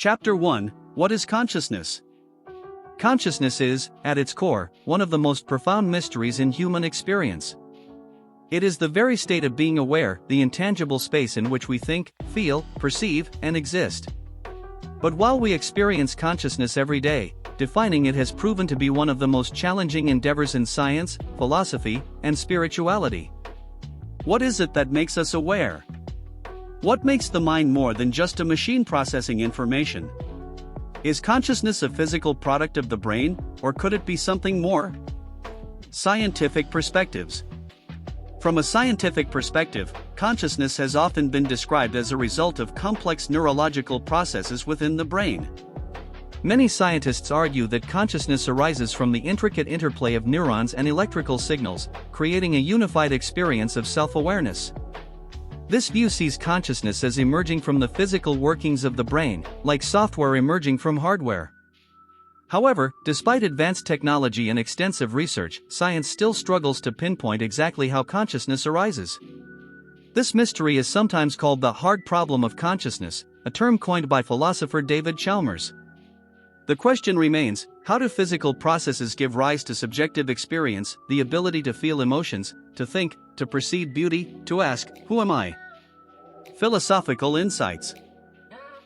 Chapter 1: What is consciousness? Consciousness is, at its core, one of the most profound mysteries in human experience. It is the very state of being aware, the intangible space in which we think, feel, perceive, and exist. But while we experience consciousness every day, defining it has proven to be one of the most challenging endeavors in science, philosophy, and spirituality. What is it that makes us aware? What makes the mind more than just a machine processing information? Is consciousness a physical product of the brain, or could it be something more? Scientific perspectives. From a scientific perspective, consciousness has often been described as a result of complex neurological processes within the brain. Many scientists argue that consciousness arises from the intricate interplay of neurons and electrical signals, creating a unified experience of self-awareness. This view sees consciousness as emerging from the physical workings of the brain, like software emerging from hardware. However, despite advanced technology and extensive research, science still struggles to pinpoint exactly how consciousness arises. This mystery is sometimes called the hard problem of consciousness, a term coined by philosopher David Chalmers. The question remains, how do physical processes give rise to subjective experience, the ability to feel emotions, to think, to perceive beauty, to ask, "Who am I?" Philosophical insights.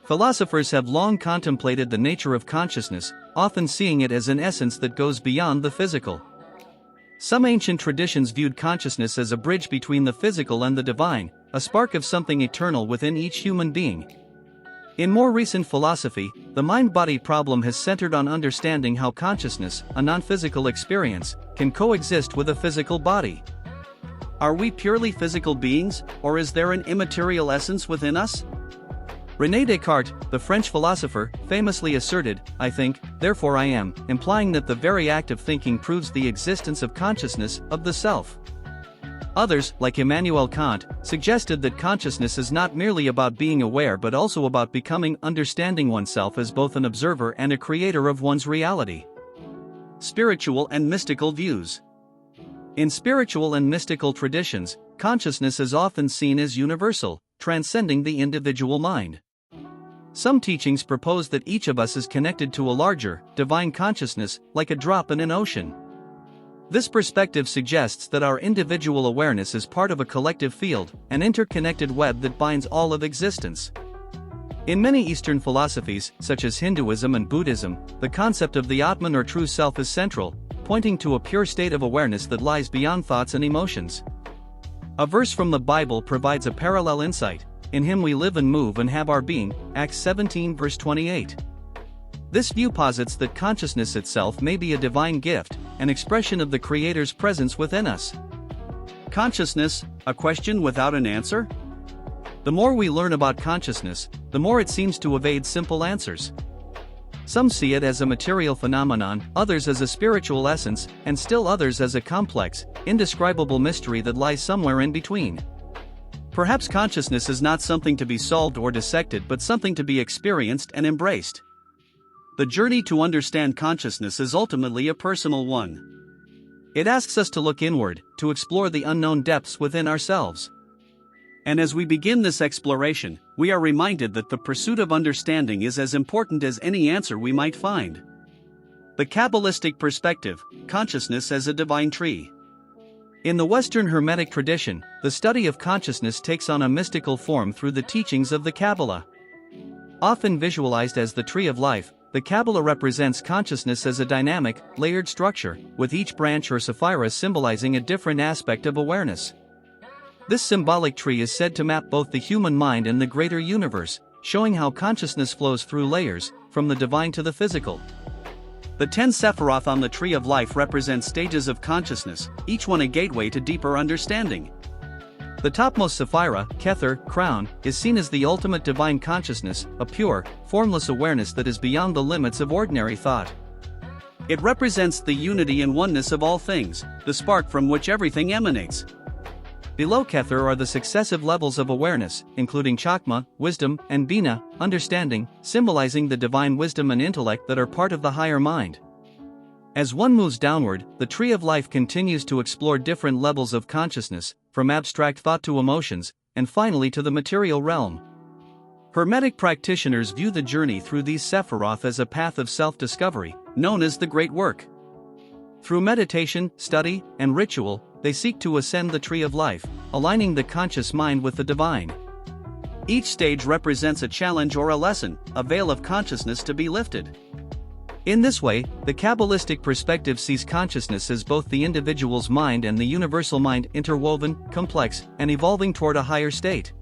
Philosophers have long contemplated the nature of consciousness, often seeing it as an essence that goes beyond the physical. Some ancient traditions viewed consciousness as a bridge between the physical and the divine, a spark of something eternal within each human being. In more recent philosophy, the mind-body problem has centered on understanding how consciousness, a non-physical experience, can coexist with a physical body. Are we purely physical beings, or is there an immaterial essence within us? René Descartes, the French philosopher, famously asserted, "I think, therefore I am," implying that the very act of thinking proves the existence of consciousness, of the self. Others, like Immanuel Kant, suggested that consciousness is not merely about being aware but also about understanding oneself as both an observer and a creator of one's reality. Spiritual and mystical views. In spiritual and mystical traditions, consciousness is often seen as universal, transcending the individual mind. Some teachings propose that each of us is connected to a larger, divine consciousness, like a drop in an ocean. This perspective suggests that our individual awareness is part of a collective field, an interconnected web that binds all of existence. In many Eastern philosophies, such as Hinduism and Buddhism, the concept of the Atman or true self is central, pointing to a pure state of awareness that lies beyond thoughts and emotions. A verse from the Bible provides a parallel insight: "In him we live and move and have our being," Acts 17 verse 28. This view posits that consciousness itself may be a divine gift, an expression of the Creator's presence within us. Consciousness, a question without an answer? The more we learn about consciousness, the more it seems to evade simple answers. Some see it as a material phenomenon, others as a spiritual essence, and still others as a complex, indescribable mystery that lies somewhere in between. Perhaps consciousness is not something to be solved or dissected but something to be experienced and embraced. The journey to understand consciousness is ultimately a personal one. It asks us to look inward, to explore the unknown depths within ourselves. And as we begin this exploration, we are reminded that the pursuit of understanding is as important as any answer we might find. The Kabbalistic perspective, consciousness as a divine tree. In the Western Hermetic tradition, the study of consciousness takes on a mystical form through the teachings of the Qabalah. Often visualized as the tree of life, the Qabalah represents consciousness as a dynamic, layered structure, with each branch or sephira symbolizing a different aspect of awareness. This symbolic tree is said to map both the human mind and the greater universe, showing how consciousness flows through layers, from the divine to the physical. The 10 Sephiroth on the Tree of Life represent stages of consciousness, each one a gateway to deeper understanding. The topmost Sephira, Kether, crown, is seen as the ultimate divine consciousness, a pure, formless awareness that is beyond the limits of ordinary thought. It represents the unity and oneness of all things, the spark from which everything emanates. Below Kether are the successive levels of awareness, including Chakma, wisdom, and Bina, understanding, symbolizing the divine wisdom and intellect that are part of the higher mind. As one moves downward, the Tree of Life continues to explore different levels of consciousness, from abstract thought to emotions, and finally to the material realm. Hermetic practitioners view the journey through these Sephiroth as a path of self-discovery, known as the Great Work. Through meditation, study, and ritual, they seek to ascend the tree of life, aligning the conscious mind with the divine. Each stage represents a challenge or a lesson, a veil of consciousness to be lifted. In this way, the Kabbalistic perspective sees consciousness as both the individual's mind and the universal mind, interwoven, complex, and evolving toward a higher state.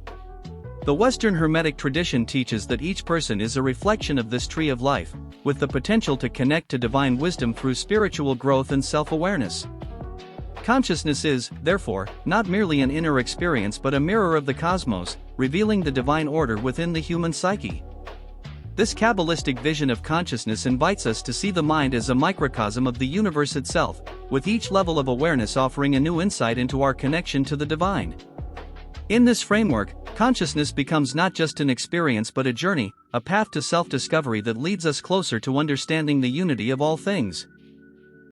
The Western Hermetic tradition teaches that each person is a reflection of this tree of life, with the potential to connect to divine wisdom through spiritual growth and self-awareness. Consciousness is, therefore, not merely an inner experience but a mirror of the cosmos, revealing the divine order within the human psyche. This Kabbalistic vision of consciousness invites us to see the mind as a microcosm of the universe itself, with each level of awareness offering a new insight into our connection to the divine. In this framework, consciousness becomes not just an experience but a journey, a path to self-discovery that leads us closer to understanding the unity of all things.